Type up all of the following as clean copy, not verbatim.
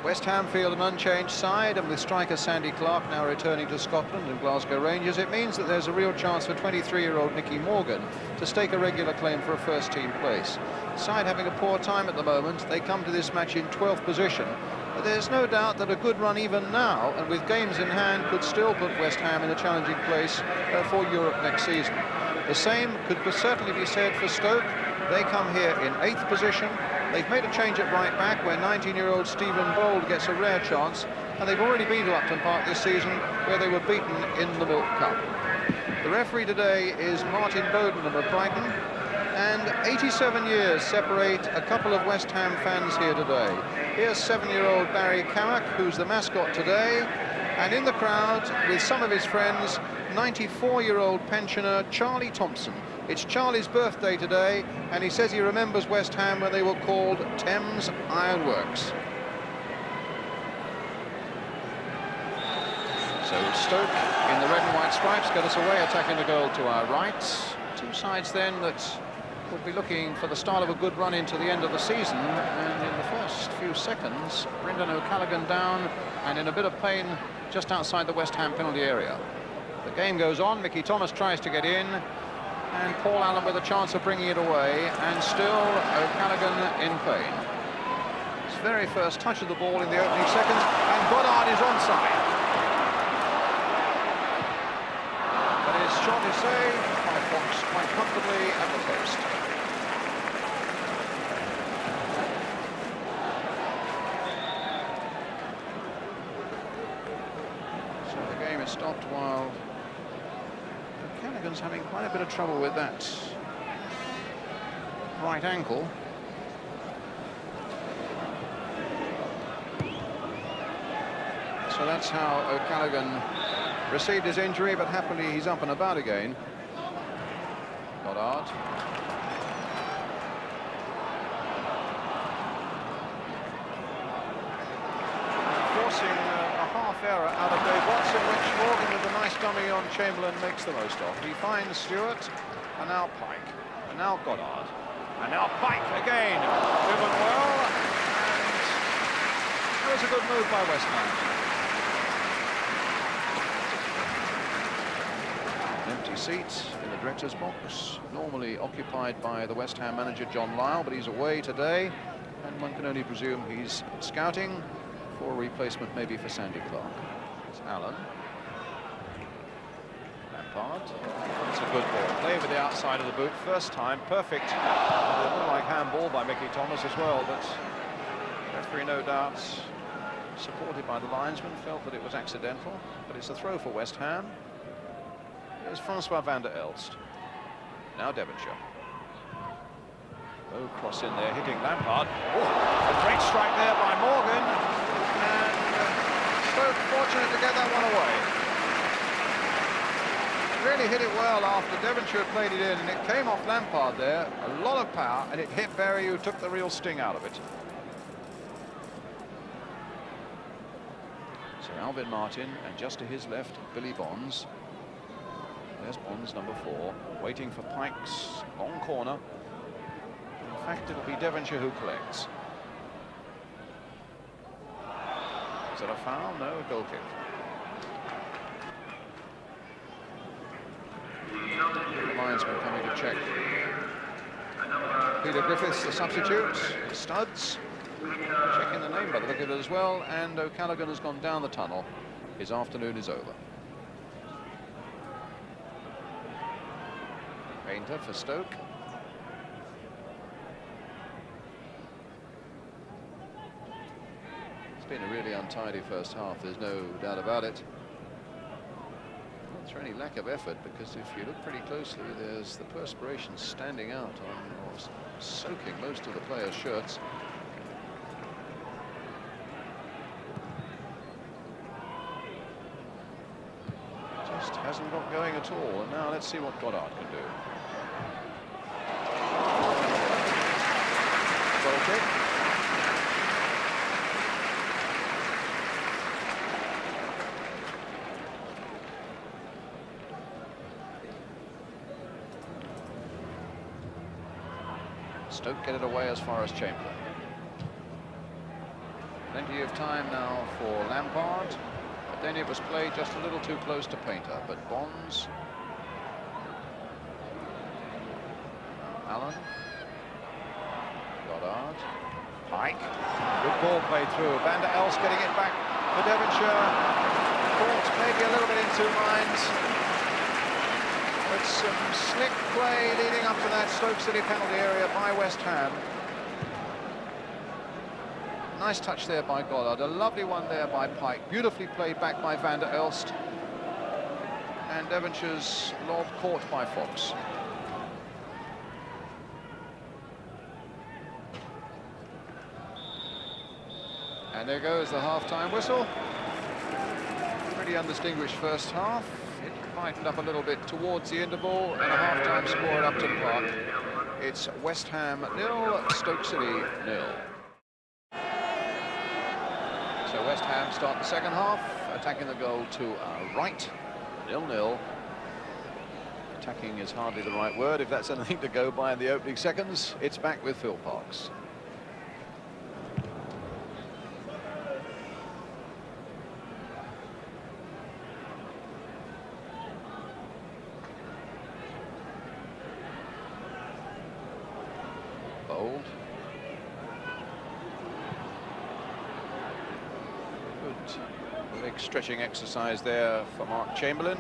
West Ham field an unchanged side, and with striker Sandy Clark now returning to Scotland and Glasgow Rangers, it means that there's a real chance for 23-year-old Nicky Morgan to stake a regular claim for a first-team place. Side having a poor time at the moment, they come to this match in 12th position, but there's no doubt that a good run even now, and with games in hand, could still put West Ham in a challenging place for Europe next season. The same could certainly be said for Stoke. They come here in 8th position. They've made a change at right back where 19-year-old Stephen Bold gets a rare chance, and they've already been to Upton Park this season where they were beaten in the Milk Cup. The referee today is Martin Bodenham of Brighton, and 87 years separate a couple of West Ham fans here today. Here's 7-year-old Barry Carrick, who's the mascot today, and in the crowd with some of his friends, 94-year-old pensioner Charlie Thompson. It's Charlie's birthday today, and he says he remembers West Ham when they were called Thames Ironworks. So Stoke in the red and white stripes get us away, attacking the goal to our right. Two sides then that will be looking for the start of a good run into the end of the season, and in the first few seconds, Brendan O'Callaghan down and in a bit of pain just outside the West Ham penalty area. The game goes on. Mickey Thomas tries to get in, and Paul Allen with a chance of bringing it away, and still O'Callaghan in pain. His very first touch of the ball in the opening seconds, and Goddard is onside. But his shot is saved by Fox quite comfortably at the post. So the game is stopped while O'Callaghan's having quite a bit of trouble with that right ankle. So that's how O'Callaghan received his injury, but happily he's up and about again. Goddard. Forcing a half error out of Dave Watson, which Morgan with a nice dummy on Chamberlain makes the most of. He finds Stewart, and now Pike, and now Goddard, and now Pike again. Driven well, and that was a good move by West Ham. Empty seat in the director's box, normally occupied by the West Ham manager John Lyall, but he's away today, and one can only presume he's scouting for a replacement maybe for Sandy Clark. It's Allen. Lampard. It's a good ball. Play with the outside of the boot first time. Perfect. A little like handball by Mickey Thomas as well, but the referee no doubt, supported by the linesman, felt that it was accidental, but it's a throw for West Ham. Here's Francois van der Elst. Now Devonshire. Oh, cross in there, hitting Lampard. Oh, a great strike there by Morgan. And Stoke fortunate to get that one away. Really hit it well after Devonshire had played it in, and it came off Lampard there. A lot of power, and it hit Berry, who took the real sting out of it. So Alvin Martin, and just to his left, Billy Bonds. There's Bonds, number 4, waiting for Pike's long corner. In fact, it'll be Devonshire who collects. Is that a foul? No, a goal kick. The linesman coming to check. Peter Griffiths, the substitute. Studs. Checking the name by the look of it as well. And O'Callaghan has gone down the tunnel. His afternoon is over. Painter for Stoke. It's been a really untidy first half, there's no doubt about it. Not through any lack of effort, because if you look pretty closely, there's the perspiration standing out on, or soaking most of the players' shirts. Just hasn't got going at all, and now let's see what Goddard can do. Goal kick. Stoke get it away as far as Chamberlain. Then Plenty of time now for Lampard, but then it was played just a little too close to Painter. But Bonds, Allen, Goddard, Pike, good ball played through. Van der Elst getting it back for Devonshire. Caught maybe a little bit in two minds, but some slick play leading up to that Stoke City penalty area by West Ham. Nice touch there by Goddard, a lovely one there by Pike, beautifully played back by Van der Elst, and Devonshire's lob caught by Fox. And there goes the half-time whistle. Pretty undistinguished first half. It brightened up a little bit towards the interval, and a half-time score at Upton Park. It's West Ham 0, Stoke City 0. So West Ham start the second half, attacking the goal to our right, 0-0. Attacking is hardly the right word, if that's anything to go by in the opening seconds. It's back with Phil Parkes. Bold. Good leg stretching exercise there for Mark Chamberlain.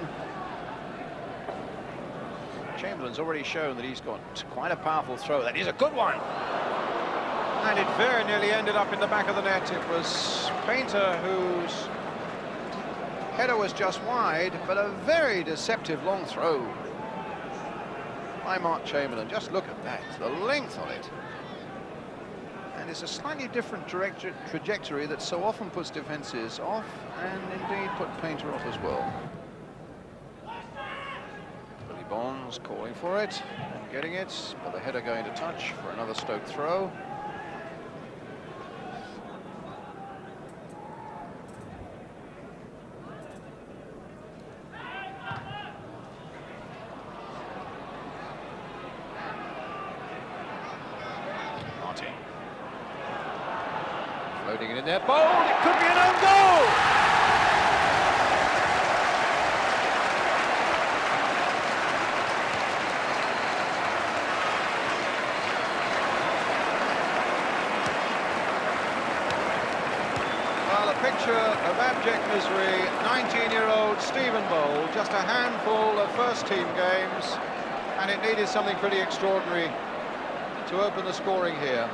Chamberlain's already shown that he's got quite a powerful throw. That is a good one. And it very nearly ended up in the back of the net. It was Painter whose header was just wide, but a very deceptive long throw by Mark Chamberlain. Just look at that, the length of it. And it's a slightly different trajectory that so often puts defences off, and indeed put Painter off as well. Billy Bonds calling for it and getting it, but the header going to touch for another Stoke throw. Floating it in there, bold, it could be an own goal! Well, a picture of abject misery, 19-year-old Stephen Bold, just a handful of first-team games, and it needed something pretty extraordinary to open the scoring here.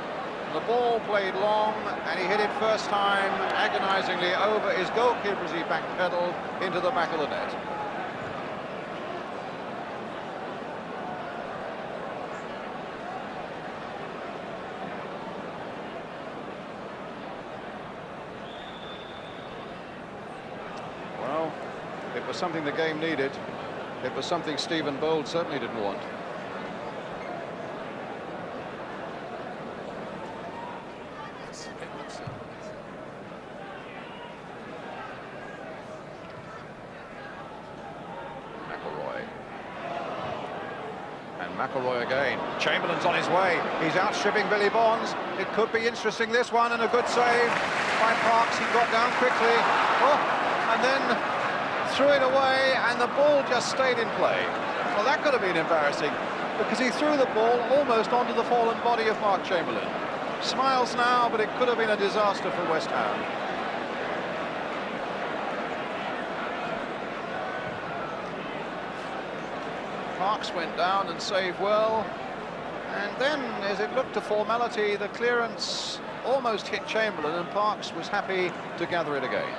The ball played long, and he hit it first time agonizingly over his goalkeeper as he backpedaled into the back of the net. Well, it was something the game needed. It was something Stephen Bold certainly didn't want. McElroy again. Chamberlain's on his way. He's outstripping Billy Bonds. It could be interesting, this one, and a good save by Parkes. He got down quickly. Oh, and then threw it away, and the ball just stayed in play. Well, that could have been embarrassing, because he threw the ball almost onto the fallen body of Mark Chamberlain. Smiles now, but it could have been a disaster for West Ham. Parkes went down and saved well, and then as it looked a formality, the clearance almost hit Chamberlain, and Parkes was happy to gather it again.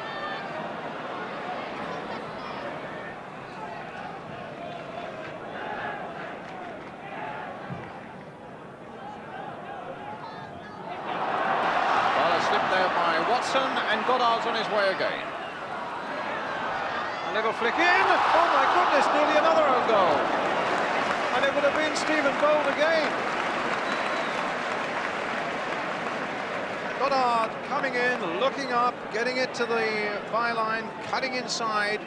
Well, a slip there by Watson, and Goddard's on his way again. A little flick in, oh my goodness, nearly another own goal. And it would have been Stephen Bold again. Goddard coming in, looking up, getting it to the byline, cutting inside,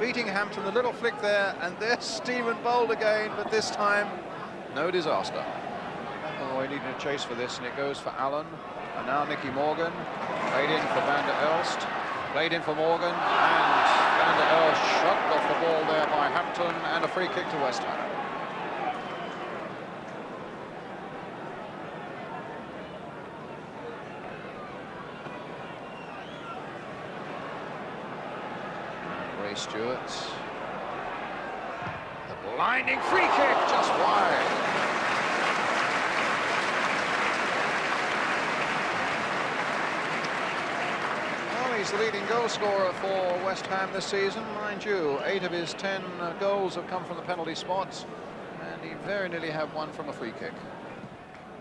beating Hampton, the little flick there, and there's Stephen Bold again, but this time, no disaster. McElroy needing a chase for this, and it goes for Allen, and now Nicky Morgan. Played in for Van der Elst, played in for Morgan, and Van der Elst shot off the ball there by Hampton, and a free kick to West Ham. Ray Stewart. The blinding free kick, just wide. He's the leading goal scorer for West Ham this season, mind you. 8 of his 10 goals have come from the penalty spots, and he very nearly had one from a free kick.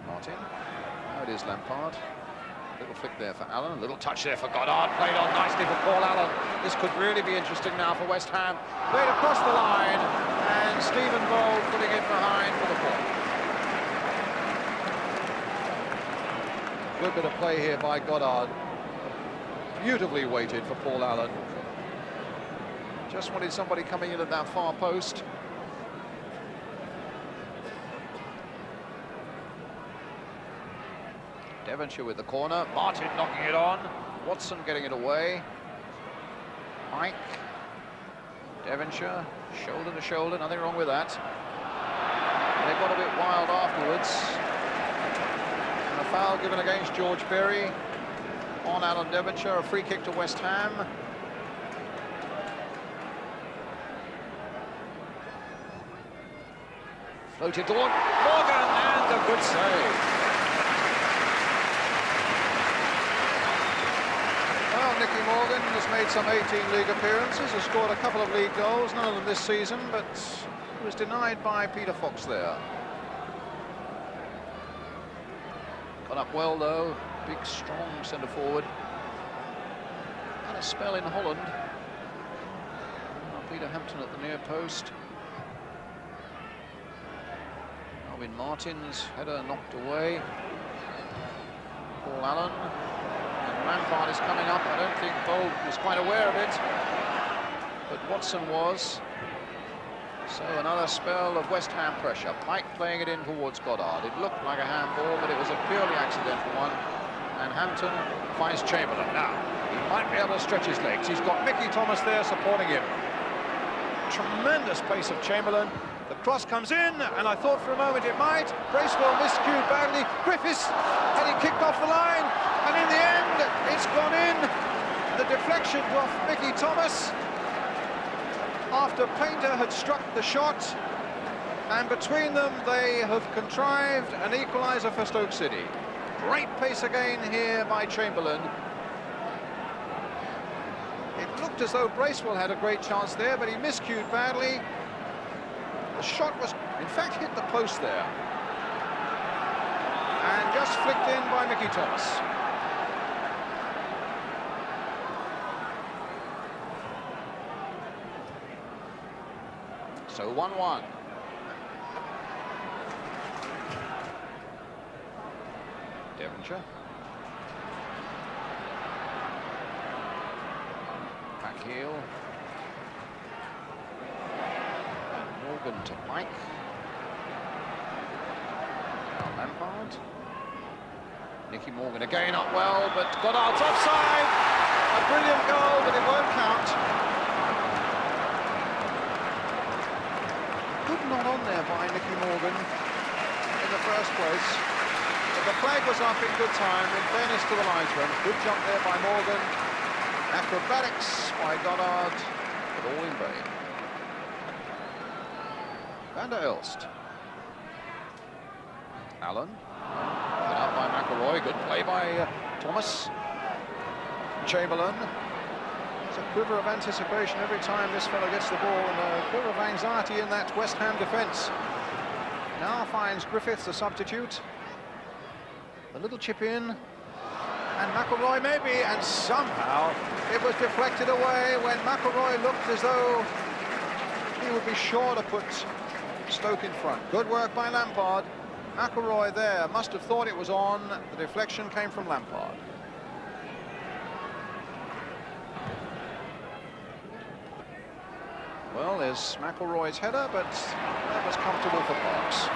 Martin. Now it is Lampard. Little flick there for Allen, a little touch there for Goddard. Played on nicely for Paul Allen. This could really be interesting now for West Ham. Played across the line, and Stephen Bold putting it behind for the ball. Good bit of play here by Goddard. Beautifully weighted for Paul Allen. Just wanted somebody coming in at that far post. Devonshire with the corner. Martin knocking it on. Watson getting it away. Mike. Devonshire, shoulder to shoulder, nothing wrong with that. They got a bit wild afterwards. And a foul given against George Berry on Alan Devonshire, a free kick to West Ham. Floated toward Morgan, and a good save. Well, Nicky Morgan has made some 18 league appearances, has scored a couple of league goals, none of them this season, but he was denied by Peter Fox there. Got up well though. Big, strong centre forward. Had a spell in Holland. Peter Hampton at the near post. Alvin Martin's header knocked away. Paul Allen. And Lampard is coming up. I don't think Bold was quite aware of it, but Watson was. So another spell of West Ham pressure. Pike playing it in towards Goddard. It looked like a handball, but it was a purely accidental one. And Hampton finds Chamberlain. Now, he might be able to stretch his legs. He's got Mickey Thomas there supporting him. Tremendous pace of Chamberlain. The cross comes in, and I thought for a moment it might. Bracewell miscued badly. Griffiths had it kicked off the line, and in the end, it's gone in. The deflection off Mickey Thomas after Painter had struck the shot, and between them they have contrived an equaliser for Stoke City. Great pace again here by Chamberlain. It looked as though Bracewell had a great chance there, but he miscued badly. The shot was, in fact, hit the post there. And just flicked in by Mickey Thomas. So 1-1. Devonshire. Back heel. And Morgan to Mike. Now Lampard. Nicky Morgan again up well, but Goddard's offside. A brilliant goal, but it won't count. Good not on there by Nicky Morgan in the first place. But the flag was up in good time, in fairness to the linesman. Good jump there by Morgan. Acrobatics by Goddard, but all in vain. Van der Elst. Allen. Put up by McElroy. Good play by Thomas. Chamberlain. There's a quiver of anticipation every time this fellow gets the ball, and a quiver of anxiety in that West Ham defence. Now finds Griffiths, the substitute. A little chip in, and McElroy maybe, and somehow it was deflected away when McElroy looked as though he would be sure to put Stoke in front. Good work by Lampard. McElroy there must have thought it was on. The deflection came from Lampard. Well, there's McElroy's header, but that was comfortable for Parks.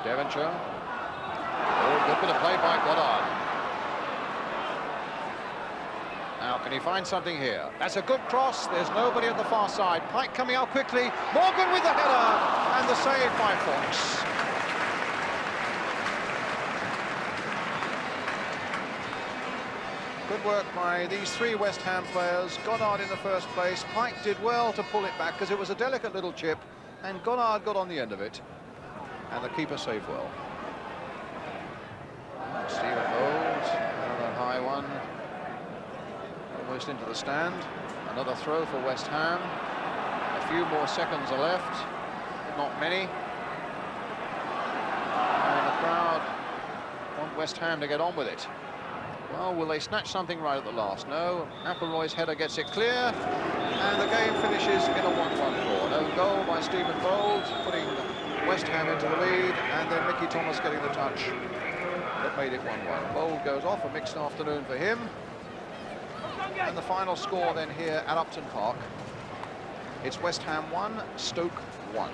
Devonshire. Oh, good bit of play by Goddard. Now, can he find something here? That's a good cross. There's nobody at the far side. Pike coming out quickly. Morgan with the header, and the save by Fox. Good work by these three West Ham players. Goddard in the first place. Pike did well to pull it back because it was a delicate little chip, and Goddard got on the end of it. And the keeper saved well. Stephen Bowles, another high one. Almost into the stand. Another throw for West Ham. A few more seconds are left. Not many. And the crowd want West Ham to get on with it. Well, will they snatch something right at the last? No. McElroy's header gets it clear, and the game finishes in a 1-1 draw. No goal by Stephen Bowles, putting West Ham into the lead, and then Mickey Thomas getting the touch that made it 1-1. Bowles goes off, a mixed afternoon for him. And the final score then here at Upton Park. It's West Ham 1, Stoke 1.